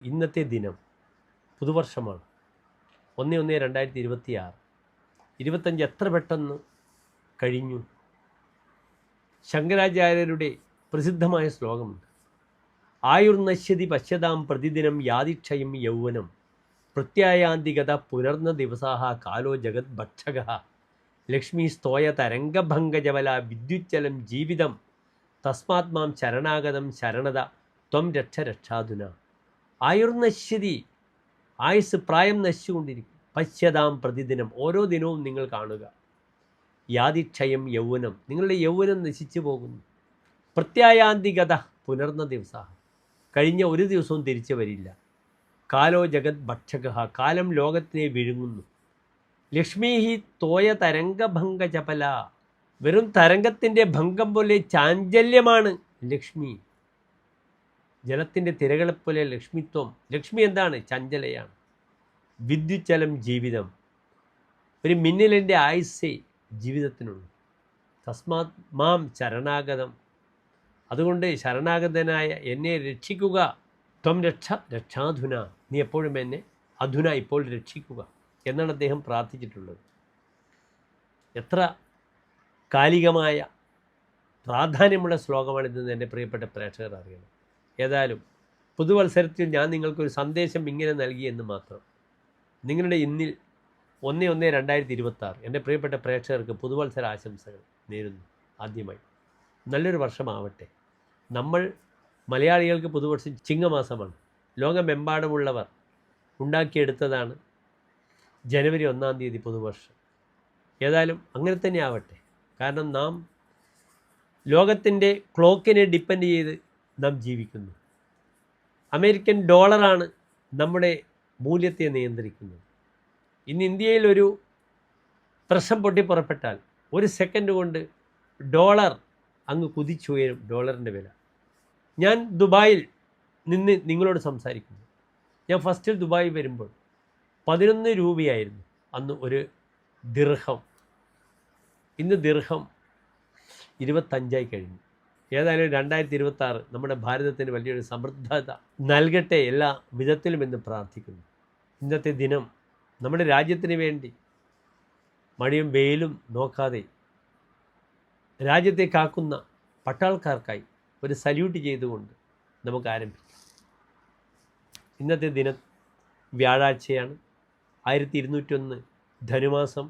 ഇന്നത്തെ ദിനം പുതുവർഷമാണ്. 1/1/2026. 25 എത്ര പെട്ടെന്ന് കഴിഞ്ഞു. ശങ്കരാചാര്യരുടെ പ്രസിദ്ധമായ ശ്ലോകമുണ്ട്. ആയുർനശ്യതി പശ്യതാം പ്രതിദിനം യാതിക്ഷയം യൗവനം പ്രത്യായാന്തികത പുനർന്ന ദിവസാഹ കാലോ ജഗത് ഭക്ഷക ലക്ഷ്മി സ്തോയ തരംഗഭംഗജവല വിദ്യുജ്ജലം ജീവിതം തസ്മാത് മാം ശരണാഗതം ശരണത ത്വം രക്ഷ രക്ഷാധുന. ആയുർനശ്യതി, ആയുസ് പ്രായം നശിച്ചുകൊണ്ടിരിക്കും. പശ്യതാം പ്രതിദിനം, ഓരോ ദിനവും നിങ്ങൾ കാണുക. യാതിക്ഷയം യൗവനം, നിങ്ങളുടെ യൗവനം നശിച്ചു പോകുന്നു. പ്രത്യായാന്തികത പുനർന്ന ദിവസ, കഴിഞ്ഞ ഒരു ദിവസവും തിരിച്ചു വരില്ല. കാലോ ജഗത് ഭക്ഷക, കാലം ലോകത്തിനെ വിഴുങ്ങുന്നു. ലക്ഷ്മീഹി തോയ തരംഗഭംഗ ചപല, വെറും തരംഗത്തിൻ്റെ ഭംഗം പോലെ ചാഞ്ചല്യമാണ് ലക്ഷ്മി. ജലത്തിൻ്റെ തിരകളെപ്പോലെ ലക്ഷ്മിത്വം. ലക്ഷ്മി എന്താണ്? ചഞ്ചലയാണ്. വിദ്യുജ്ജലം ജീവിതം, ഒരു മിന്നലിൻ്റെ ആയുസ്സേ ജീവിതത്തിനുള്ളൂ. തസ്മാത് മാം ശരണാഗതം, അതുകൊണ്ട് ശരണാഗതനായ എന്നെ രക്ഷിക്കുക. ത്വം രക്ഷ രക്ഷാധുന, നീ എപ്പോഴും എന്നെ അധുന ഇപ്പോൾ രക്ഷിക്കുക എന്നാണ് അദ്ദേഹം പ്രാർത്ഥിച്ചിട്ടുള്ളത്. എത്ര കാലികമായ പ്രാധാന്യമുള്ള ശ്ലോകമാണിതെന്ന് എൻ്റെ പ്രിയപ്പെട്ട പ്രേക്ഷകർ അറിയണം. ഏതായാലും പുതുവത്സരത്തിൽ ഞാൻ നിങ്ങൾക്കൊരു സന്ദേശം ഇങ്ങനെ നൽകിയെന്ന് മാത്രം. നിങ്ങളുടെ ഇന്നിൽ 1/1/2026 എൻ്റെ പ്രിയപ്പെട്ട പ്രേക്ഷകർക്ക് പുതുവത്സര ആശംസകൾ നേരുന്നു. ആദ്യമായി നല്ലൊരു വർഷമാവട്ടെ. നമ്മൾ മലയാളികൾക്ക് പുതുവർഷം ചിങ്ങമാസമാണ്. ലോകമെമ്പാടുമുള്ളവർ ഉണ്ടാക്കിയെടുത്തതാണ് ജനുവരി 1-ാം തീയതി പുതുവർഷം. ഏതായാലും അങ്ങനെ തന്നെ ആവട്ടെ. കാരണം നാം ലോകത്തിൻ്റെ ക്ലോക്കിനെ ഡിപ്പെൻഡ് ചെയ്ത് നാം ജീവിക്കുന്നു. അമേരിക്കൻ ഡോളറാണ് നമ്മുടെ മൂല്യത്തെ നിയന്ത്രിക്കുന്നത്. ഇന്ന് ഇന്ത്യയിൽ ഒരു പ്രശ്നം പൊട്ടിപ്പുറപ്പെട്ടാൽ ഒരു സെക്കൻഡ് കൊണ്ട് ഡോളർ അങ്ങ് കുതിച്ചുയരും. ഡോളറിൻ്റെ വില. ഞാൻ ദുബായിൽ നിന്ന് നിങ്ങളോട് സംസാരിക്കുന്നു. ഞാൻ ഫസ്റ്റിൽ ദുബായിൽ വരുമ്പോൾ 11 രൂപയായിരുന്നു അന്ന് ഒരു ദിർഹം. ഇന്ന് ദിർഹം 25 കഴിഞ്ഞു. ഏതായാലും 2026 നമ്മുടെ ഭാരതത്തിന് വലിയൊരു സമൃദ്ധത നൽകട്ടെ എല്ലാ വിധത്തിലും എന്ന് പ്രാർത്ഥിക്കുന്നു. ഇന്നത്തെ ദിനം നമ്മുടെ രാജ്യത്തിന് വേണ്ടി മഴയും വെയിലും നോക്കാതെ രാജ്യത്തെ കാക്കുന്ന പട്ടാൾക്കാർക്കായി ഒരു സല്യൂട്ട് ചെയ്തുകൊണ്ട് നമുക്ക് ആരംഭിക്കാം. ഇന്നത്തെ ദിനം വ്യാഴാഴ്ചയാണ്. 1201 ധനുമാസം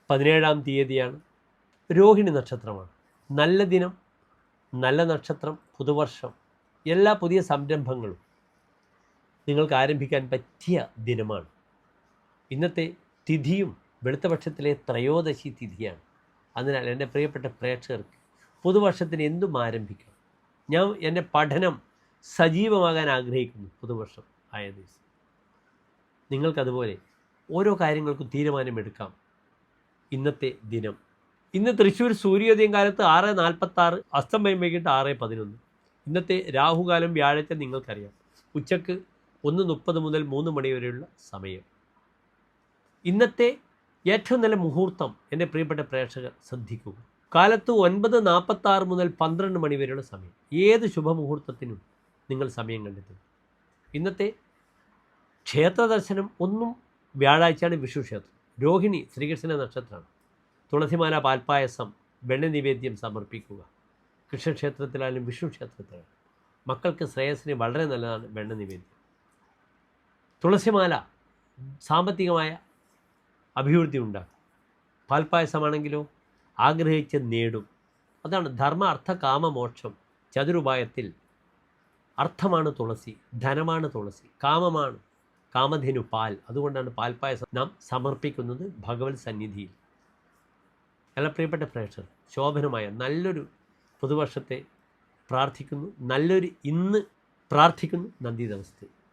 17-ാം തീയതിയാണ്. രോഹിണി നക്ഷത്രമാണ്. നല്ല ദിനം, നല്ല നക്ഷത്രം, പുതുവർഷം, എല്ലാ പുതിയ സംരംഭങ്ങളും നിങ്ങൾക്ക് ആരംഭിക്കാൻ പറ്റിയ ദിനമാണ്. ഇന്നത്തെ തിഥിയും വെളുത്തപക്ഷത്തിലെ ത്രയോദശി തിഥിയാണ്. അതിനാൽ എൻ്റെ പ്രിയപ്പെട്ട പ്രേക്ഷകർക്ക് പുതുവർഷത്തിന് എന്തും ആരംഭിക്കാം. ഞാൻ എൻ്റെ പഠനം സജീവമാകാൻ ആഗ്രഹിക്കുന്നു പുതുവർഷം ആയ ദിവസം. നിങ്ങൾക്കതുപോലെ ഓരോ കാര്യങ്ങൾക്കും തീരുമാനമെടുക്കാം. ഇന്നത്തെ ദിനം, ഇന്ന് തൃശ്ശൂർ സൂര്യോദയം കാലത്ത് 6:46, അസ്തമയം വൈകിട്ട് 6:11. ഇന്നത്തെ രാഹുകാലം വ്യാഴാഴ്ച നിങ്ങൾക്കറിയാം. ഉച്ചക്ക് 1:30 മുതൽ 3 മണി വരെയുള്ള സമയം. ഇന്നത്തെ ഏറ്റവും നല്ല മുഹൂർത്തം എൻ്റെ പ്രിയപ്പെട്ട പ്രേക്ഷകർ ശ്രദ്ധിക്കുക. കാലത്ത് 9:46 മുതൽ 12 മണി വരെയുള്ള സമയം. ഏത് ശുഭമുഹൂർത്തത്തിനും നിങ്ങൾ സമയം കണ്ടെത്തും. ഇന്നത്തെ ക്ഷേത്ര ദർശനം ഒന്നും വ്യാഴാഴ്ചയാണ്. വിഷു ക്ഷേത്രം. രോഹിണി ശ്രീകൃഷ്ണ നക്ഷത്രമാണ്. തുളസിമാല, പാൽപ്പായസം, വെണ്ണ നിവേദ്യം സമർപ്പിക്കുക. കൃഷ്ണക്ഷേത്രത്തിലായാലും വിഷ്ണു ക്ഷേത്രത്തിലായാലും മക്കൾക്ക് ശ്രേയസ്സിന് വളരെ നല്ലതാണ് വെണ്ണ നിവേദ്യം. തുളസിമാല സാമ്പത്തികമായ അഭിവൃദ്ധി ഉണ്ടാക്കും. പാൽപ്പായസമാണെങ്കിലോ ആഗ്രഹിച്ച് നേടും. അതാണ് ധർമ്മ അർത്ഥ കാമ മോക്ഷം ചതുരുപായത്തിൽ. അർത്ഥമാണ് തുളസി, ധനമാണ് തുളസി, കാമമാണ് കാമധേനു പാൽ. അതുകൊണ്ടാണ് പാൽപ്പായസം നാം സമർപ്പിക്കുന്നത് ഭഗവത് സന്നിധിയിൽ. എല്ലാ പ്രിയപ്പെട്ട പ്രേക്ഷകർ ശോഭനമായ നല്ലൊരു പുതുവർഷത്തെ പ്രാർത്ഥിക്കുന്നു. നല്ലൊരു ഇന്ന് പ്രാർത്ഥിക്കുന്നു. നന്ദി, നമസ്തേ.